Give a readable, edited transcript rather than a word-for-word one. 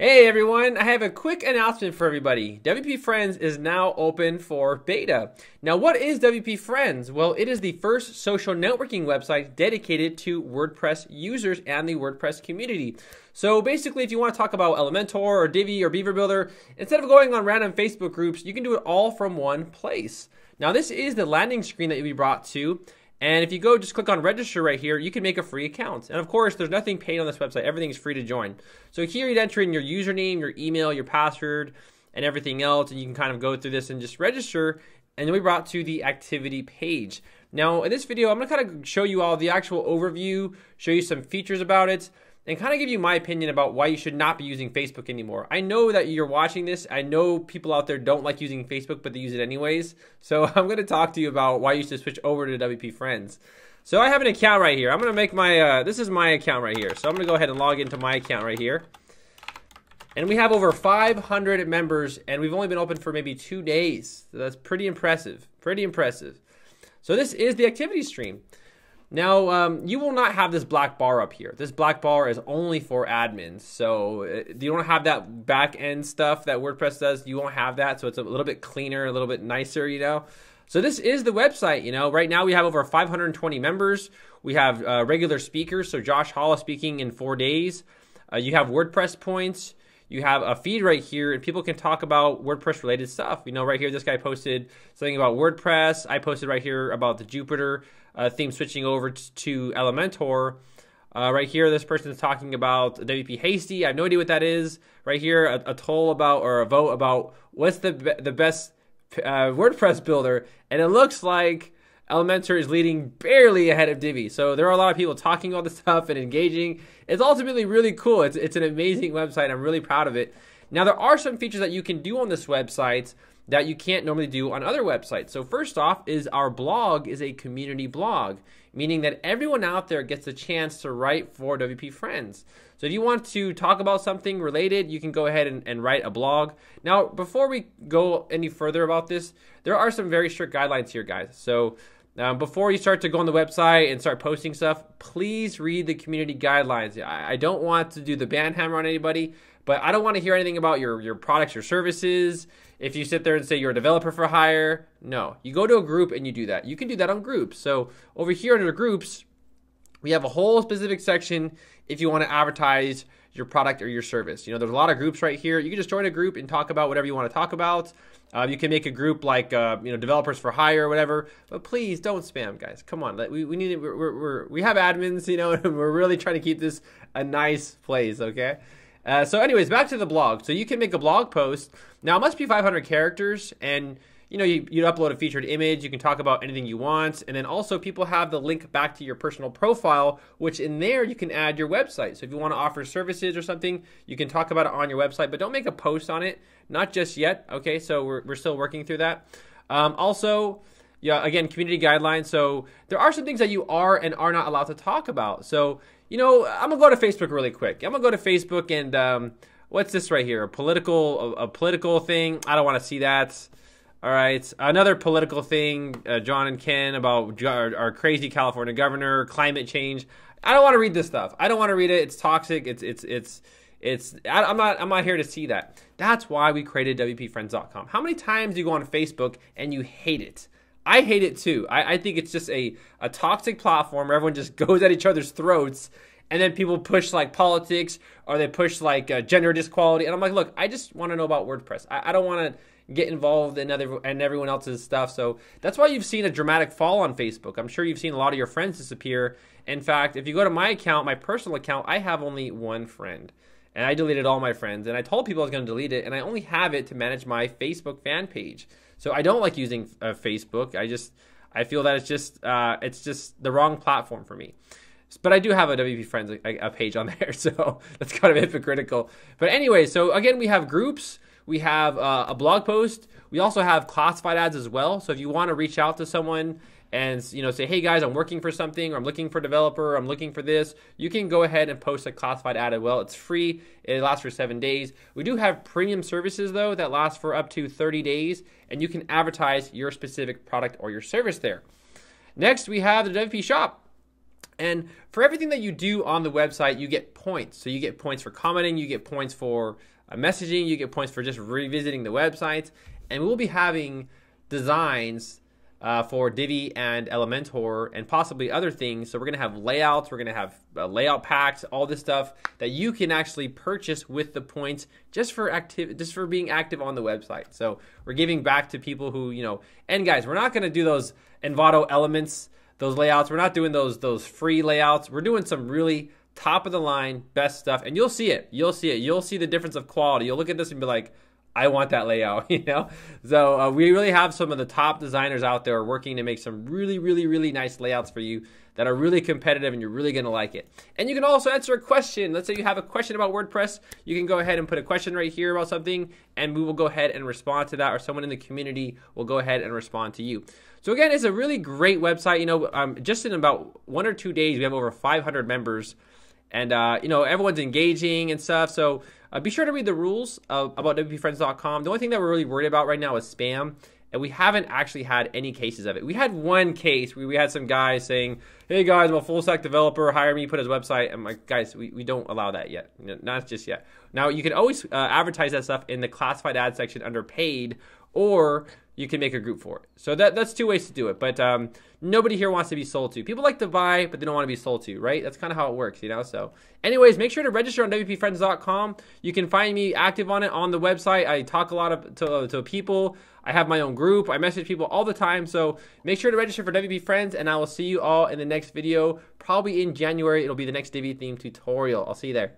Hey everyone, I have a quick announcement for everybody. WP Friends is now open for beta. Now what is WP Friends? Well, it is the first social networking website dedicated to WordPress users and the WordPress community. So basically, if you want to talk about Elementor or Divi or Beaver Builder, instead of going on random Facebook groups, you can do it all from one place. Now this is the landing screen that you'll be brought to. And if you go, just click on register right here, you can make a free account. And of course, there's nothing paid on this website. Everything's free to join. So here you'd enter in your username, your email, your password, and everything else. And you can kind of go through this and just register. And you'll be brought to the activity page. Now, in this video, I'm going to kind of show you all the actual overview, show you some features about it, and kind of give you my opinion about why you should not be using Facebook anymore. I know that you're watching this. I know people out there don't like using Facebook, but they use it anyways. So I'm going to talk to you about why you should switch over to WP Friends. So I have an account right here. I'm going to make my, this is my account right here. So I'm going to go ahead and log into my account right here. And we have over 500 members, and we've only been open for maybe 2 days. So that's pretty impressive, pretty impressive. So this is the activity stream. Now, you will not have this black bar up here. This black bar is only for admins. So you don't have that back end stuff that WordPress does. You won't have that. So it's a little bit cleaner, a little bit nicer, you know. So this is the website, you know. Right now we have over 520 members. We have regular speakers. So Josh Hall is speaking in 4 days. You have WordPress points. You have a feed right here, and people can talk about WordPress related stuff. You know, right here, this guy posted something about WordPress. I posted right here about the Jupyter theme switching over to Elementor. Right here, this person is talking about WP Hasty. I have no idea what that is. Right here, a poll about, or a vote about what's the best WordPress builder, and it looks like Elementor is leading barely ahead of Divi. So there are a lot of people talking about this stuff and engaging. It's ultimately really cool. It's an amazing website. I'm really proud of it. Now, there are some features that you can do on this website that you can't normally do on other websites. So first off is our blog is a community blog, meaning that everyone out there gets a chance to write for WP Friends. So if you want to talk about something related, you can go ahead and write a blog. Now, before we go any further about this, there are some very strict guidelines here, guys. So before you start to go on the website and start posting stuff, please read the community guidelines. I don't want to do the ban hammer on anybody, but I don't want to hear anything about your products, your services. If you sit there and say you're a developer for hire, no. You go to a group and you do that. You can do that on groups. So over here under groups, we have a whole specific section if you want to advertise your product or your service. You know, there's a lot of groups right here. You can just join a group and talk about whatever you want to talk about. You can make a group like you know, developers for hire or whatever, but please don't spam, guys. Come on, we need it. We have admins, you know, and we're really trying to keep this a nice place, okay? So anyways, back to the blog. So you can make a blog post. Now it must be 500 characters, and you know, you upload a featured image. You can talk about anything you want, and then also people have the link back to your personal profile, which in there you can add your website. So if you want to offer services or something, you can talk about it on your website, but don't make a post on it, not just yet. Okay, so we're still working through that. Also, yeah, again, community guidelines. So there are some things that you are and are not allowed to talk about. So you know, I'm gonna go to Facebook really quick. I'm gonna go to Facebook and what's this right here? A political thing. I don't want to see that. All right, another political thing, John and Ken about our crazy California governor, climate change. I don't want to read this stuff. I don't want to read it. It's toxic. I'm not here to see that. That's why we created WPFriends.com. How many times do you go on Facebook and you hate it? I hate it too. I think it's just a toxic platform where everyone just goes at each other's throats, and then people push like politics, or they push like gender disquality. And I'm like, look, I just want to know about WordPress. I don't want to get involved in everyone else's stuff. So that's why you've seen a dramatic fall on Facebook. I'm sure you've seen a lot of your friends disappear. In fact, if you go to my account, my personal account, I have only one friend. And I deleted all my friends. And I told people I was going to delete it. And I only have it to manage my Facebook fan page. So I don't like using Facebook. I feel that it's just the wrong platform for me. But I do have a WP Friends a page on there. So that's kind of hypocritical. But anyway, so again, we have groups. We have a blog post. We also have classified ads as well. So if you want to reach out to someone and say, hey guys, I'm working for something, or I'm looking for a developer, or I'm looking for this, you can go ahead and post a classified ad as well. It's free. It lasts for 7 days. We do have premium services though that last for up to 30 days, and you can advertise your specific product or your service there. Next, we have the WP Shop. And for everything that you do on the website, you get points. So you get points for commenting, you get points for messaging, you get points for just revisiting the website. And we'll be having designs for Divi and Elementor and possibly other things. So we're going to have layouts, we're going to have layout packs, all this stuff that you can actually purchase with the points just for being active on the website. So we're giving back to people who, you know, and guys, we're not going to do those Envato elements, those layouts. We're not doing those free layouts. We're doing some really top of the line best stuff, and you'll see it. You'll see it. You'll see the difference of quality. You'll look at this and be like, I want that layout, you know? So we really have some of the top designers out there working to make some really nice layouts for you that are really competitive, and you're really gonna like it. And you can also answer a question. Let's say you have a question about WordPress. You can go ahead and put a question right here about something, and we will go ahead and respond to that, or someone in the community will go ahead and respond to you. So again, it's a really great website. You know, just in about 1 or 2 days, we have over 500 members. And, you know, everyone's engaging and stuff. So be sure to read the rules about WPFriends.com. The only thing that we're really worried about right now is spam. And we haven't actually had any cases of it. We had one case where we had some guy saying, hey guys, I'm a full stack developer, hire me, put his website. I'm like, guys, we don't allow that yet. Not just yet. Now, you can always advertise that stuff in the classified ad section under paid, or you can make a group for it. So that's 2 ways to do it. But nobody here wants to be sold to. People like to buy, but they don't want to be sold to, right? That's kind of how it works, you know? So anyways, make sure to register on WPFriends.com. You can find me active on it on the website. I talk a lot to people. I have my own group. I message people all the time. So make sure to register for WP Friends, and I will see you all in the next video. Probably in January, it'll be the next Divi theme tutorial. I'll see you there.